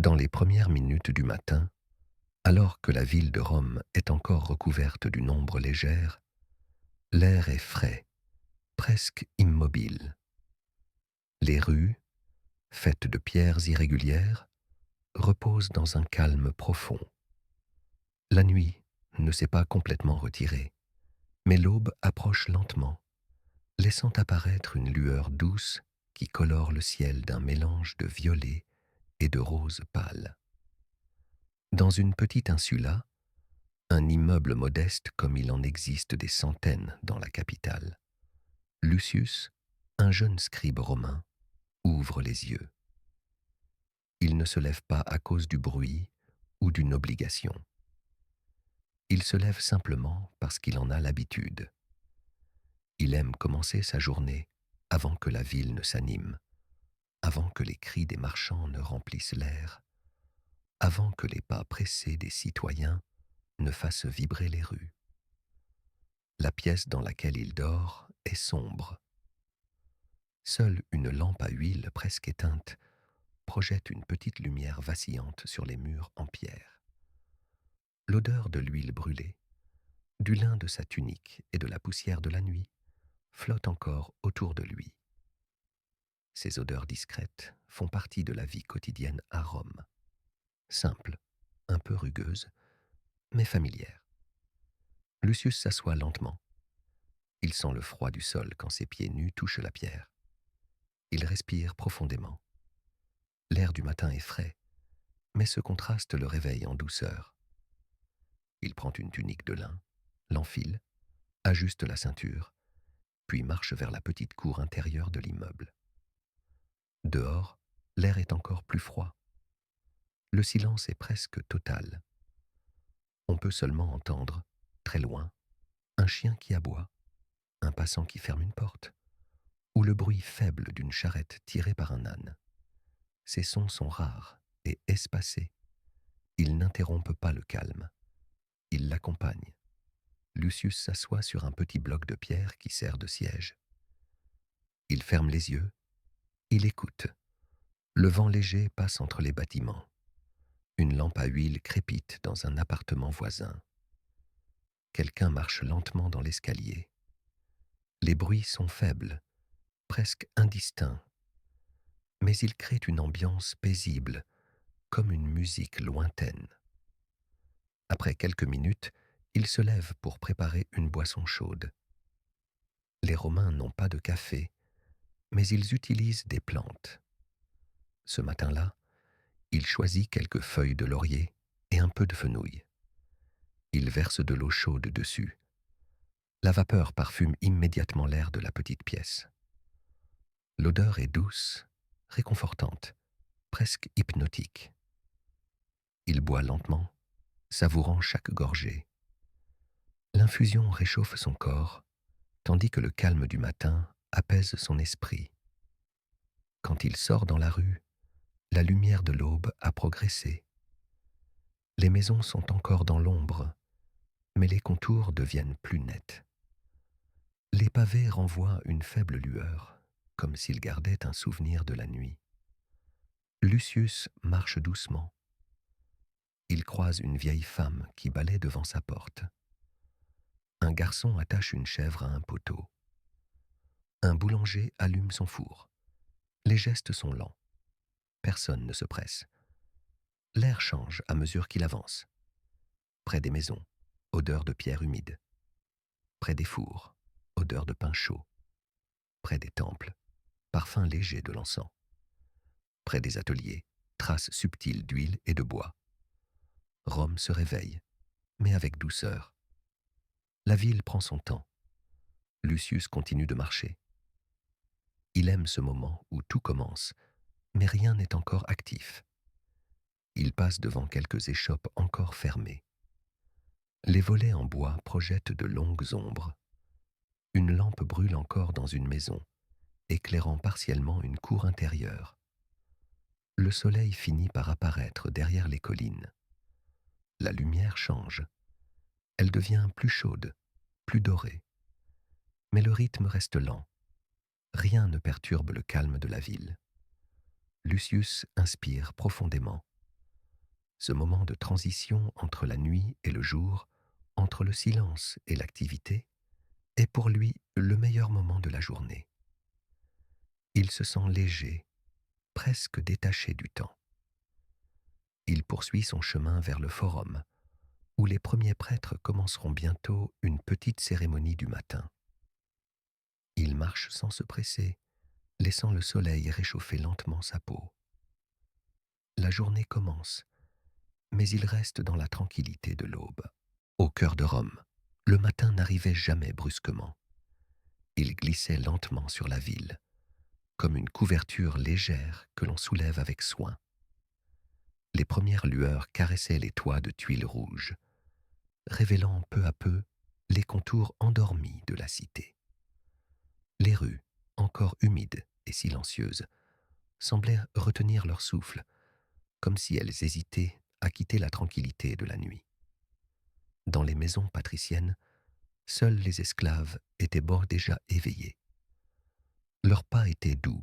Dans les premières minutes du matin, alors que la ville de Rome est encore recouverte d'une ombre légère, l'air est frais, presque immobile. Les rues, faites de pierres irrégulières, reposent dans un calme profond. La nuit ne s'est pas complètement retirée, mais l'aube approche lentement, laissant apparaître une lueur douce qui colore le ciel d'un mélange de violet et de rose pâle. Dans une petite insula, un immeuble modeste comme il en existe des centaines dans la capitale, Lucius, un jeune scribe romain, ouvre les yeux. Il ne se lève pas à cause du bruit ou d'une obligation. Il se lève simplement parce qu'il en a l'habitude. Il aime commencer sa journée avant que la ville ne s'anime, avant que les cris des marchands ne remplissent l'air, avant que les pas pressés des citoyens ne fassent vibrer les rues. La pièce dans laquelle il dort est sombre. Seule une lampe à huile presque éteinte projette une petite lumière vacillante sur les murs en pierre. L'odeur de l'huile brûlée, du lin de sa tunique et de la poussière de la nuit flotte encore autour de lui. Ces odeurs discrètes font partie de la vie quotidienne à Rome. Simple, un peu rugueuse, mais familière. Lucius s'assoit lentement. Il sent le froid du sol quand ses pieds nus touchent la pierre. Il respire profondément. L'air du matin est frais, mais ce contraste le réveille en douceur. Il prend une tunique de lin, l'enfile, ajuste la ceinture, puis marche vers la petite cour intérieure de l'immeuble. Dehors, l'air est encore plus froid. Le silence est presque total. On peut seulement entendre, très loin, un chien qui aboie, un passant qui ferme une porte, ou le bruit faible d'une charrette tirée par un âne. Ces sons sont rares et espacés. Ils n'interrompent pas le calme. Ils l'accompagnent. Lucius s'assoit sur un petit bloc de pierre qui sert de siège. Il ferme les yeux. Il écoute. Le vent léger passe entre les bâtiments. Une lampe à huile crépite dans un appartement voisin. Quelqu'un marche lentement dans l'escalier. Les bruits sont faibles, presque indistincts, mais ils créent une ambiance paisible, comme une musique lointaine. Après quelques minutes, il se lève pour préparer une boisson chaude. Les Romains n'ont pas de café, mais ils utilisent des plantes. Ce matin-là, il choisit quelques feuilles de laurier et un peu de fenouil. Il verse de l'eau chaude dessus. La vapeur parfume immédiatement l'air de la petite pièce. L'odeur est douce, réconfortante, presque hypnotique. Il boit lentement, savourant chaque gorgée. L'infusion réchauffe son corps, tandis que le calme du matin apaise son esprit. Quand il sort dans la rue, la lumière de l'aube a progressé. Les maisons sont encore dans l'ombre, mais les contours deviennent plus nets. Les pavés renvoient une faible lueur, comme s'ils gardaient un souvenir de la nuit. Lucius marche doucement. Il croise une vieille femme qui balaie devant sa porte. Un garçon attache une chèvre à un poteau. Un boulanger allume son four. Les gestes sont lents. Personne ne se presse. L'air change à mesure qu'il avance. Près des maisons, odeur de pierre humide. Près des fours, odeur de pain chaud. Près des temples, parfum léger de l'encens. Près des ateliers, traces subtiles d'huile et de bois. Rome se réveille, mais avec douceur. La ville prend son temps. Lucius continue de marcher. Il aime ce moment où tout commence, mais rien n'est encore actif. Il passe devant quelques échoppes encore fermées. Les volets en bois projettent de longues ombres. Une lampe brûle encore dans une maison, éclairant partiellement une cour intérieure. Le soleil finit par apparaître derrière les collines. La lumière change. Elle devient plus chaude, plus dorée. Mais le rythme reste lent. Rien ne perturbe le calme de la ville. Lucius inspire profondément. Ce moment de transition entre la nuit et le jour, entre le silence et l'activité, est pour lui le meilleur moment de la journée. Il se sent léger, presque détaché du temps. Il poursuit son chemin vers le forum, où les premiers prêtres commenceront bientôt une petite cérémonie du matin. Il marche sans se presser, laissant le soleil réchauffer lentement sa peau. La journée commence, mais il reste dans la tranquillité de l'aube. Au cœur de Rome, le matin n'arrivait jamais brusquement. Il glissait lentement sur la ville, comme une couverture légère que l'on soulève avec soin. Les premières lueurs caressaient les toits de tuiles rouges, révélant peu à peu les contours endormis de la cité. Les rues, encore humides et silencieuses, semblaient retenir leur souffle, comme si elles hésitaient à quitter la tranquillité de la nuit. Dans les maisons patriciennes, seuls les esclaves étaient déjà éveillés. Leurs pas étaient doux,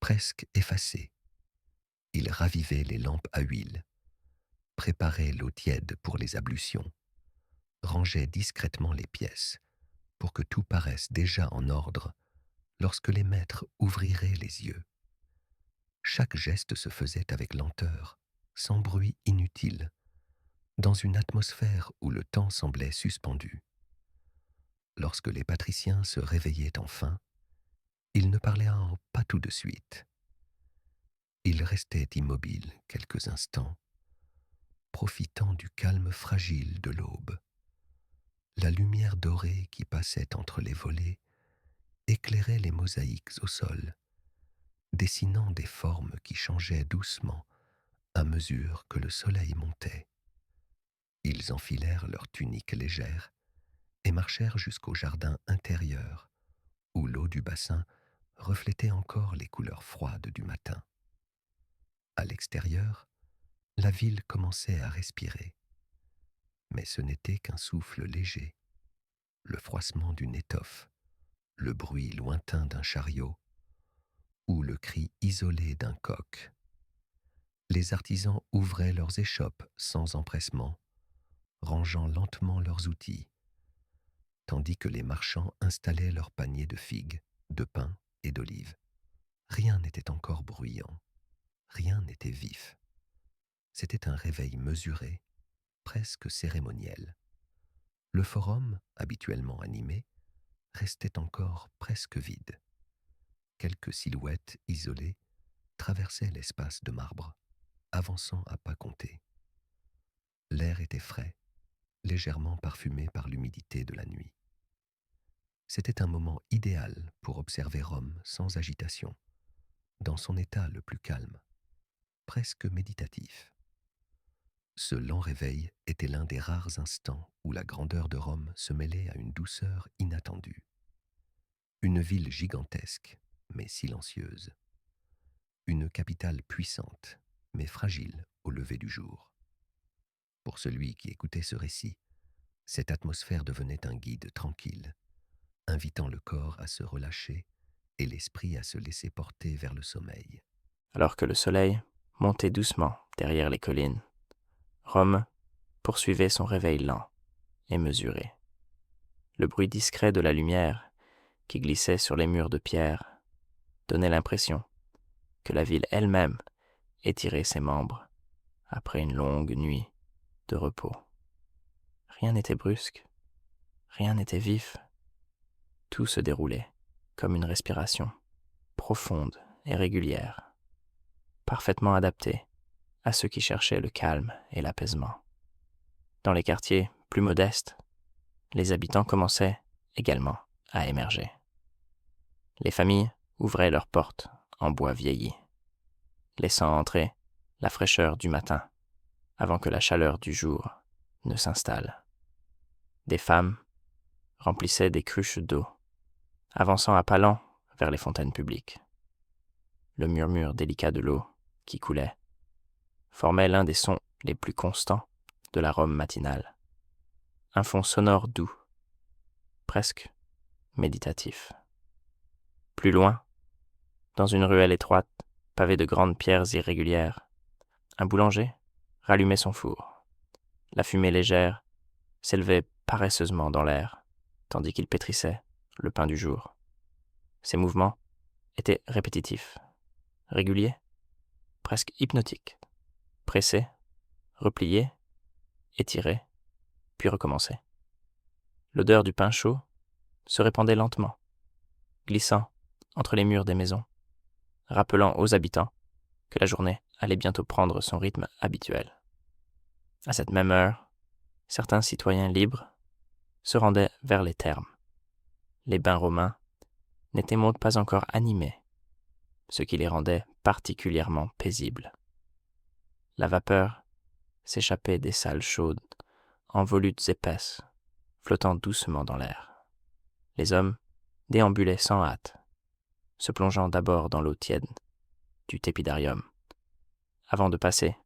presque effacés. Ils ravivaient les lampes à huile, préparaient l'eau tiède pour les ablutions, rangeaient discrètement les pièces pour que tout paraisse déjà en ordre lorsque les maîtres ouvriraient les yeux. Chaque geste se faisait avec lenteur, sans bruit inutile, dans une atmosphère où le temps semblait suspendu. Lorsque les patriciens se réveillaient enfin, ils ne parlaient pas tout de suite. Ils restaient immobiles quelques instants, profitant du calme fragile de l'aube. La lumière dorée qui passait entre les volets éclairait les mosaïques au sol, dessinant des formes qui changeaient doucement à mesure que le soleil montait. Ils enfilèrent leurs tuniques légères et marchèrent jusqu'au jardin intérieur, où l'eau du bassin reflétait encore les couleurs froides du matin. À l'extérieur, la ville commençait à respirer, mais ce n'était qu'un souffle léger, le froissement d'une étoffe, le bruit lointain d'un chariot ou le cri isolé d'un coq. Les artisans ouvraient leurs échoppes sans empressement, rangeant lentement leurs outils, tandis que les marchands installaient leurs paniers de figues, de pain et d'olives. Rien n'était encore bruyant, rien n'était vif. C'était un réveil mesuré, presque cérémoniel. Le forum, habituellement animé, restait encore presque vide. Quelques silhouettes isolées traversaient l'espace de marbre, avançant à pas comptés. L'air était frais, légèrement parfumé par l'humidité de la nuit. C'était un moment idéal pour observer Rome sans agitation, dans son état le plus calme, presque méditatif. Ce lent réveil était l'un des rares instants où la grandeur de Rome se mêlait à une douceur inattendue. Une ville gigantesque, mais silencieuse. Une capitale puissante, mais fragile au lever du jour. Pour celui qui écoutait ce récit, cette atmosphère devenait un guide tranquille, invitant le corps à se relâcher et l'esprit à se laisser porter vers le sommeil. Alors que le soleil montait doucement derrière les collines, Rome poursuivait son réveil lent et mesuré. Le bruit discret de la lumière qui glissait sur les murs de pierre donnait l'impression que la ville elle-même étirait ses membres après une longue nuit de repos. Rien n'était brusque, rien n'était vif. Tout se déroulait comme une respiration, profonde et régulière, parfaitement adaptée à ceux qui cherchaient le calme et l'apaisement. Dans les quartiers plus modestes, les habitants commençaient également à émerger. Les familles ouvraient leurs portes en bois vieilli, laissant entrer la fraîcheur du matin avant que la chaleur du jour ne s'installe. Des femmes remplissaient des cruches d'eau, avançant à pas lents vers les fontaines publiques. Le murmure délicat de l'eau qui coulait formait l'un des sons les plus constants de la Rome matinale. Un fond sonore doux, presque méditatif. Plus loin, dans une ruelle étroite, pavée de grandes pierres irrégulières, un boulanger rallumait son four. La fumée légère s'élevait paresseusement dans l'air, tandis qu'il pétrissait le pain du jour. Ses mouvements étaient répétitifs, réguliers, presque hypnotiques. Pressé, replié, étiré, puis recommencer. L'odeur du pain chaud se répandait lentement, glissant entre les murs des maisons, rappelant aux habitants que la journée allait bientôt prendre son rythme habituel. À cette même heure, certains citoyens libres se rendaient vers les thermes. Les bains romains n'étaient donc pas encore animés, ce qui les rendait particulièrement paisibles. La vapeur s'échappait des salles chaudes, en volutes épaisses, flottant doucement dans l'air. Les hommes déambulaient sans hâte, se plongeant d'abord dans l'eau tiède du tépidarium, avant de passer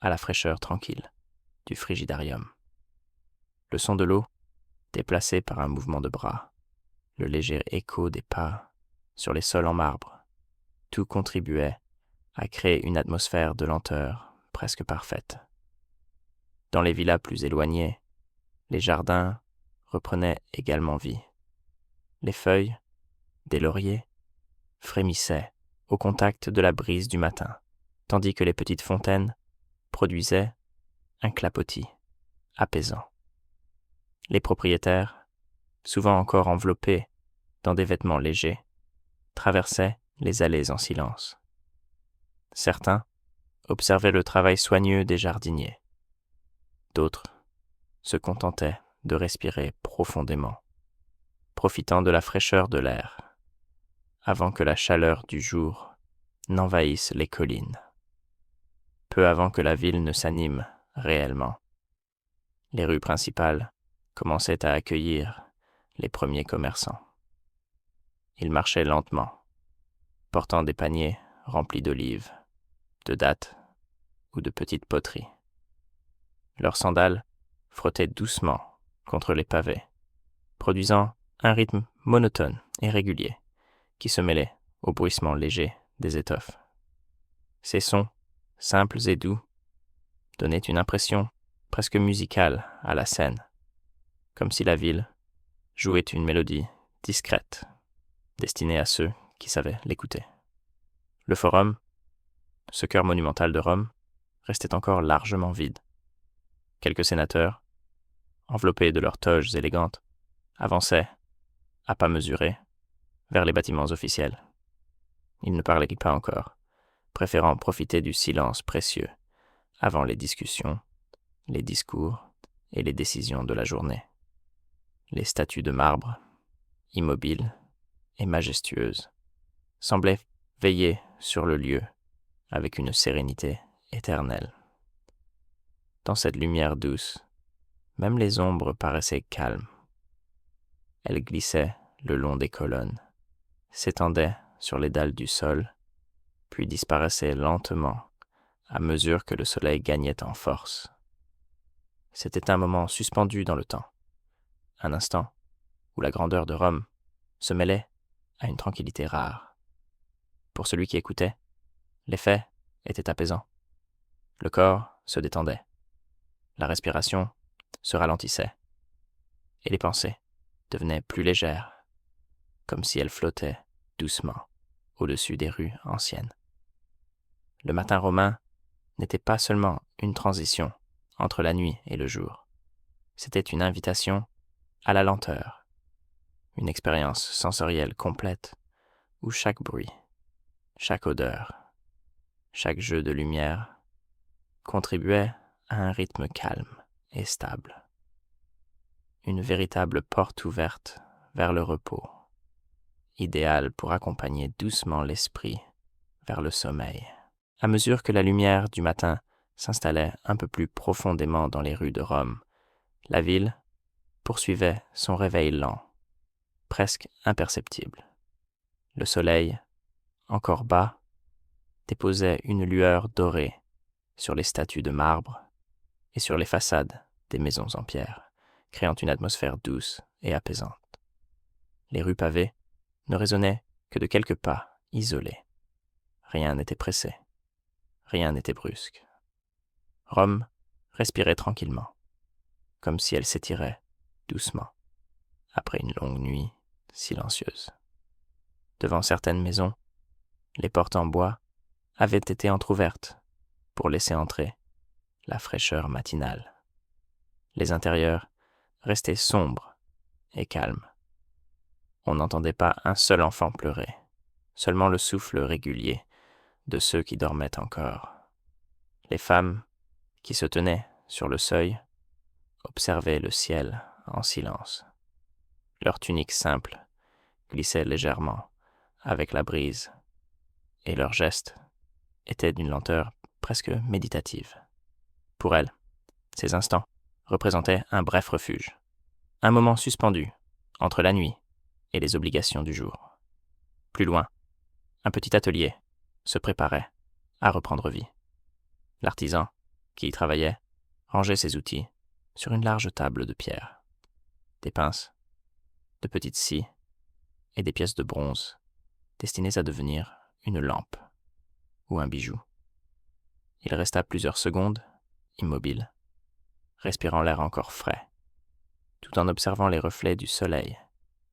à la fraîcheur tranquille du frigidarium. Le son de l'eau, déplacé par un mouvement de bras, le léger écho des pas sur les sols en marbre, tout contribuait à créer une atmosphère de lenteur presque parfaite. Dans les villas plus éloignées, les jardins reprenaient également vie. Les feuilles, des lauriers, frémissaient au contact de la brise du matin, tandis que les petites fontaines produisaient un clapotis apaisant. Les propriétaires, souvent encore enveloppés dans des vêtements légers, traversaient les allées en silence. Certains observaient le travail soigneux des jardiniers. D'autres se contentaient de respirer profondément, profitant de la fraîcheur de l'air, avant que la chaleur du jour n'envahisse les collines. Peu avant que la ville ne s'anime réellement, les rues principales commençaient à accueillir les premiers commerçants. Ils marchaient lentement, portant des paniers remplis d'olives, de dattes ou de petites poteries. Leurs sandales frottaient doucement contre les pavés, produisant un rythme monotone et régulier qui se mêlait au bruissement léger des étoffes. Ces sons, simples et doux, donnaient une impression presque musicale à la scène, comme si la ville jouait une mélodie discrète, destinée à ceux qui savaient l'écouter. Le forum, ce cœur monumental de Rome, restait encore largement vide. Quelques sénateurs, enveloppés de leurs toges élégantes, avançaient, à pas mesurés, vers les bâtiments officiels. Ils ne parlaient pas encore, préférant profiter du silence précieux avant les discussions, les discours et les décisions de la journée. Les statues de marbre, immobiles et majestueuses, semblaient veiller sur le lieu avec une sérénité éternelle. Dans cette lumière douce, même les ombres paraissaient calmes. Elles glissaient le long des colonnes, s'étendaient sur les dalles du sol, puis disparaissaient lentement à mesure que le soleil gagnait en force. C'était un moment suspendu dans le temps, un instant où la grandeur de Rome se mêlait à une tranquillité rare. Pour celui qui écoutait, l'effet était apaisant. Le corps se détendait, la respiration se ralentissait, et les pensées devenaient plus légères, comme si elles flottaient doucement au-dessus des rues anciennes. Le matin romain n'était pas seulement une transition entre la nuit et le jour. C'était une invitation à la lenteur, une expérience sensorielle complète où chaque bruit, chaque odeur, chaque jeu de lumière contribuait à un rythme calme et stable. Une véritable porte ouverte vers le repos, idéale pour accompagner doucement l'esprit vers le sommeil. À mesure que la lumière du matin s'installait un peu plus profondément dans les rues de Rome, la ville poursuivait son réveil lent, presque imperceptible. Le soleil, encore bas, déposait une lueur dorée sur les statues de marbre et sur les façades des maisons en pierre, créant une atmosphère douce et apaisante. Les rues pavées ne résonnaient que de quelques pas isolés. Rien n'était pressé, rien n'était brusque. Rome respirait tranquillement, comme si elle s'étirait doucement, après une longue nuit silencieuse. Devant certaines maisons, les portes en bois avaient été entr'ouvertes pour laisser entrer la fraîcheur matinale. Les intérieurs restaient sombres et calmes. On n'entendait pas un seul enfant pleurer, seulement le souffle régulier de ceux qui dormaient encore. Les femmes, qui se tenaient sur le seuil, observaient le ciel en silence. Leurs tuniques simples glissaient légèrement avec la brise, et leurs gestes étaient d'une lenteur presque méditative. Pour elles, ces instants représentaient un bref refuge, un moment suspendu entre la nuit et les obligations du jour. Plus loin, un petit atelier se préparait à reprendre vie. L'artisan qui y travaillait rangeait ses outils sur une large table de pierre. Des pinces, de petites scies et des pièces de bronze destinées à devenir une lampe ou un bijou. Il resta plusieurs secondes, immobile, respirant l'air encore frais, tout en observant les reflets du soleil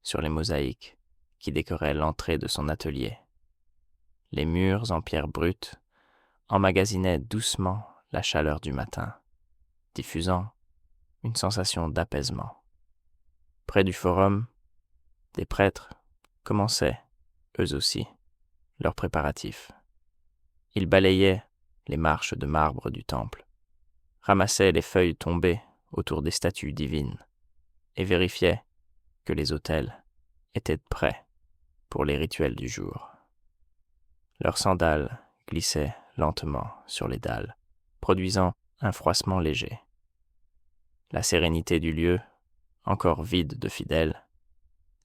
sur les mosaïques qui décoraient l'entrée de son atelier. Les murs en pierre brute emmagasinaient doucement la chaleur du matin, diffusant une sensation d'apaisement. Près du forum, des prêtres commençaient, eux aussi, leurs préparatifs. Ils balayaient les marches de marbre du temple, ramassaient les feuilles tombées autour des statues divines et vérifiaient que les autels étaient prêts pour les rituels du jour. Leurs sandales glissaient lentement sur les dalles, produisant un froissement léger. La sérénité du lieu, encore vide de fidèles,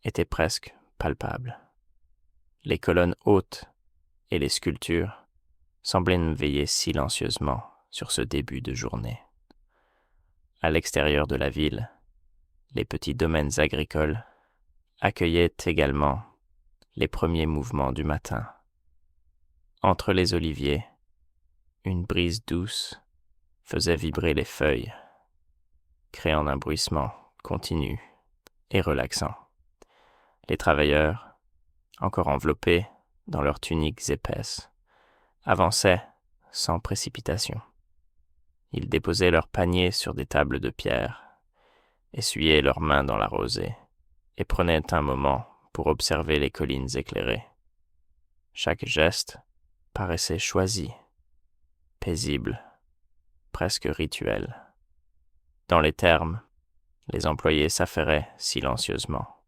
était presque palpable. Les colonnes hautes et les sculptures semblaient veiller silencieusement sur ce début de journée. À l'extérieur de la ville, les petits domaines agricoles accueillaient également les premiers mouvements du matin. Entre les oliviers, une brise douce faisait vibrer les feuilles, créant un bruissement continu et relaxant. Les travailleurs, encore enveloppés dans leurs tuniques épaisses, avançaient sans précipitation. Ils déposaient leurs paniers sur des tables de pierre, essuyaient leurs mains dans la rosée et prenaient un moment pour observer les collines éclairées. Chaque geste paraissait choisi, paisible, presque rituel. Dans les thermes, les employés s'affairaient silencieusement.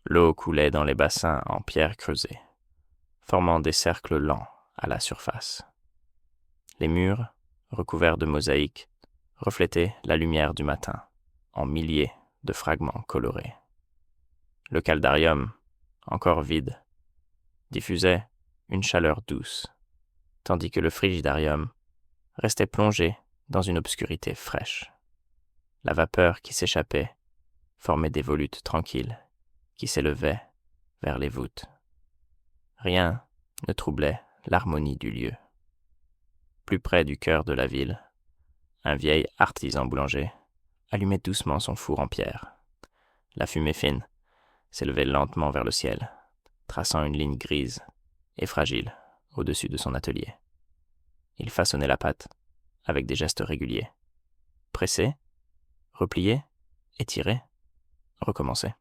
L'eau coulait dans les bassins en pierre creusée, formant des cercles lents à la surface. Les murs, recouverts de mosaïques, reflétaient la lumière du matin, en milliers de fragments colorés. Le caldarium, encore vide, diffusait une chaleur douce, tandis que le frigidarium restait plongé dans une obscurité fraîche. La vapeur qui s'échappait formait des volutes tranquilles qui s'élevaient vers les voûtes. Rien ne troublait l'harmonie du lieu. Plus près du cœur de la ville, un vieil artisan boulanger allumait doucement son four en pierre. La fumée fine s'élevait lentement vers le ciel, traçant une ligne grise et fragile au-dessus de son atelier. Il façonnait la pâte avec des gestes réguliers. Presser, replier, étirer, recommencer.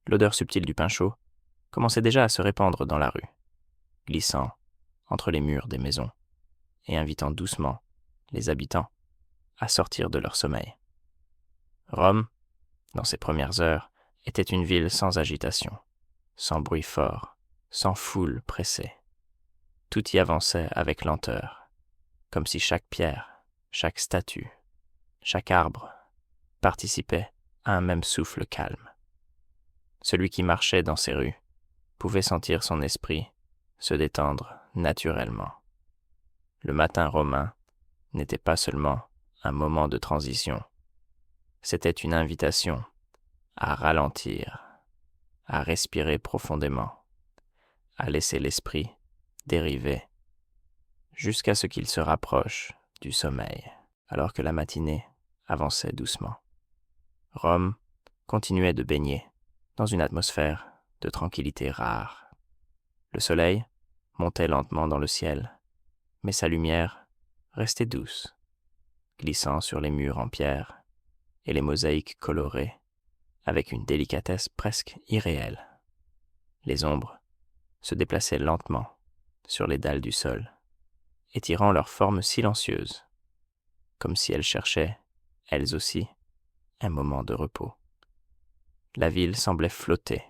L'odeur subtile du pain chaud commençait déjà à se répandre dans la rue, glissant entre les murs des maisons et invitant doucement les habitants à sortir de leur sommeil. Rome, dans ses premières heures, était une ville sans agitation, sans bruit fort, sans foule pressée. Tout y avançait avec lenteur, comme si chaque pierre, chaque statue, chaque arbre participait à un même souffle calme. Celui qui marchait dans ces rues pouvait sentir son esprit se détendre naturellement. Le matin romain n'était pas seulement un moment de transition, c'était une invitation à ralentir, à respirer profondément, à laisser l'esprit dériver, jusqu'à ce qu'il se rapproche du sommeil, alors que la matinée avançait doucement. Rome continuait de baigner dans une atmosphère de tranquillité rare. Le soleil montait lentement dans le ciel, mais sa lumière restait douce, glissant sur les murs en pierre et les mosaïques colorées avec une délicatesse presque irréelle. Les ombres se déplaçaient lentement sur les dalles du sol, étirant leurs formes silencieuses, comme si elles cherchaient, elles aussi, un moment de repos. La ville semblait flotter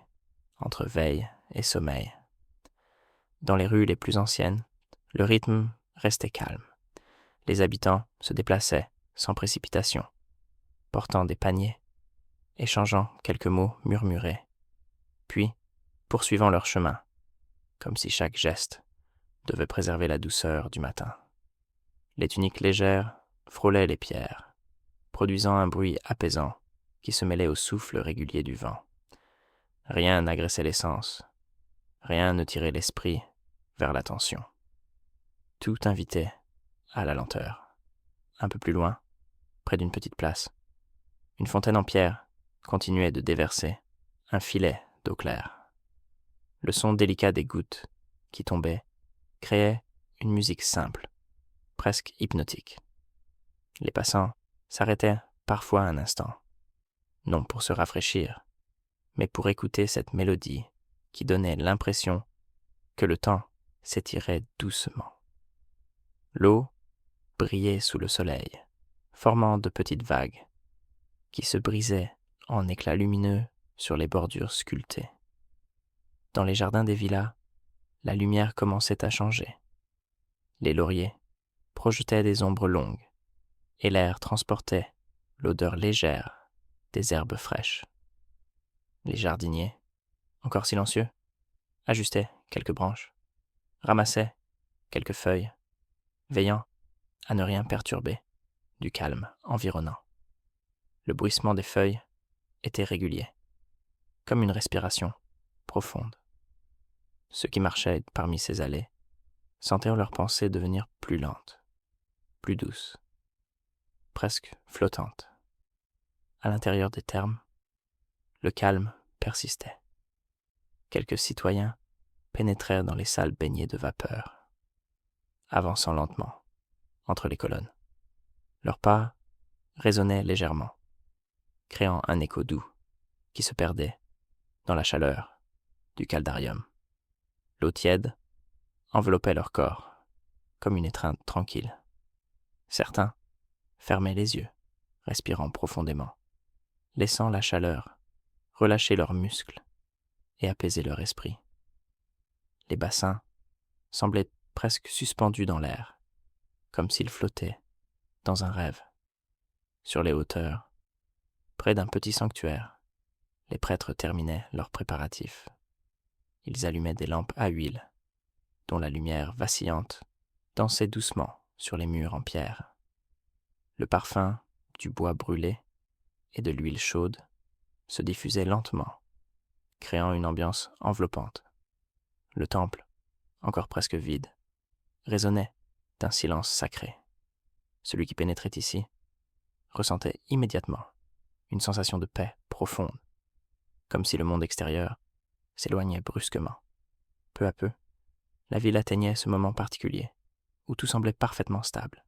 entre veille et sommeil. Dans les rues les plus anciennes, le rythme restait calme. Les habitants se déplaçaient sans précipitation, portant des paniers, échangeant quelques mots murmurés, puis poursuivant leur chemin, comme si chaque geste devait préserver la douceur du matin. Les tuniques légères frôlaient les pierres, produisant un bruit apaisant qui se mêlait au souffle régulier du vent. Rien n'agressait les sens, rien ne tirait l'esprit vers l'attention. Tout invitait à la lenteur. Un peu plus loin, près d'une petite place, une fontaine en pierre continuait de déverser un filet d'eau claire. Le son délicat des gouttes qui tombaient créait une musique simple, presque hypnotique. Les passants s'arrêtaient parfois un instant, non pour se rafraîchir, mais pour écouter cette mélodie qui donnait l'impression que le temps s'étirait doucement. L'eau brillait sous le soleil, formant de petites vagues qui se brisaient en éclats lumineux sur les bordures sculptées. Dans les jardins des villas, la lumière commençait à changer. Les lauriers projetaient des ombres longues et l'air transportait l'odeur légère des herbes fraîches. Les jardiniers, encore silencieux, ajustaient quelques branches, ramassaient quelques feuilles, veillant à ne rien perturber du calme environnant. Le bruissement des feuilles était régulier, comme une respiration profonde. Ceux qui marchaient parmi ces allées sentaient leurs pensées devenir plus lentes, plus douces, presque flottantes. À l'intérieur des thermes, le calme persistait. Quelques citoyens pénétrèrent dans les salles baignées de vapeur, avançant lentement entre les colonnes. Leurs pas résonnaient légèrement, créant un écho doux qui se perdait dans la chaleur du caldarium. L'eau tiède enveloppait leur corps comme une étreinte tranquille. Certains fermaient les yeux, respirant profondément, laissant la chaleur relâcher leurs muscles et apaiser leur esprit. Les bassins semblaient presque suspendus dans l'air, comme s'ils flottaient dans un rêve. Sur les hauteurs, près d'un petit sanctuaire, les prêtres terminaient leurs préparatifs. Ils allumaient des lampes à huile, dont la lumière vacillante dansait doucement sur les murs en pierre. Le parfum du bois brûlé et de l'huile chaude se diffusait lentement, créant une ambiance enveloppante. Le temple, encore presque vide, résonnait d'un silence sacré. Celui qui pénétrait ici ressentait immédiatement une sensation de paix profonde, comme si le monde extérieur s'éloignait brusquement. Peu à peu, la ville atteignait ce moment particulier où tout semblait parfaitement stable.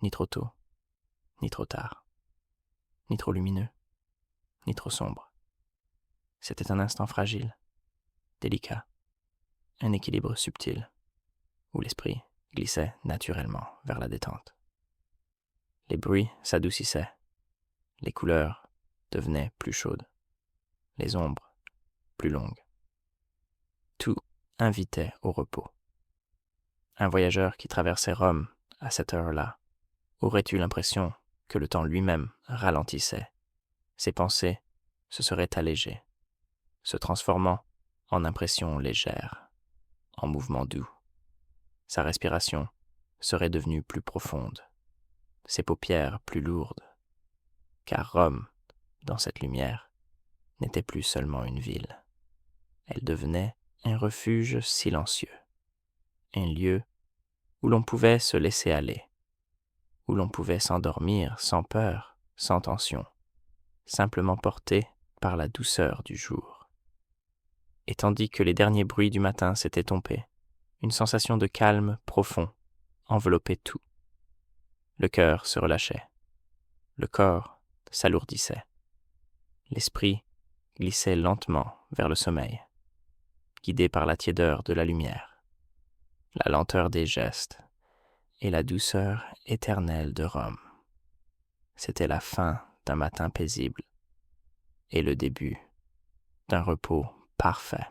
Ni trop tôt, ni trop tard, ni trop lumineux, ni trop sombre. C'était un instant fragile, délicat, un équilibre subtil, où l'esprit glissait naturellement vers la détente. Les bruits s'adoucissaient, les couleurs devenaient plus chaudes, les ombres plus longues. Tout invitait au repos. Un voyageur qui traversait Rome à cette heure-là aurait eu l'impression que le temps lui-même ralentissait. Ses pensées se seraient allégées, se transformant en impressions légères, en mouvements doux. Sa respiration serait devenue plus profonde, ses paupières plus lourdes, car Rome, dans cette lumière, n'était plus seulement une ville. Elle devenait un refuge silencieux, un lieu où l'on pouvait se laisser aller, où l'on pouvait s'endormir sans peur, sans tension, simplement porté par la douceur du jour. Et tandis que les derniers bruits du matin s'estompaient, une sensation de calme profond enveloppait tout. Le cœur se relâchait, le corps s'alourdissait, l'esprit glissait lentement vers le sommeil, guidé par la tiédeur de la lumière, la lenteur des gestes et la douceur éternelle de Rome. C'était la fin d'un matin paisible et le début d'un repos parfait.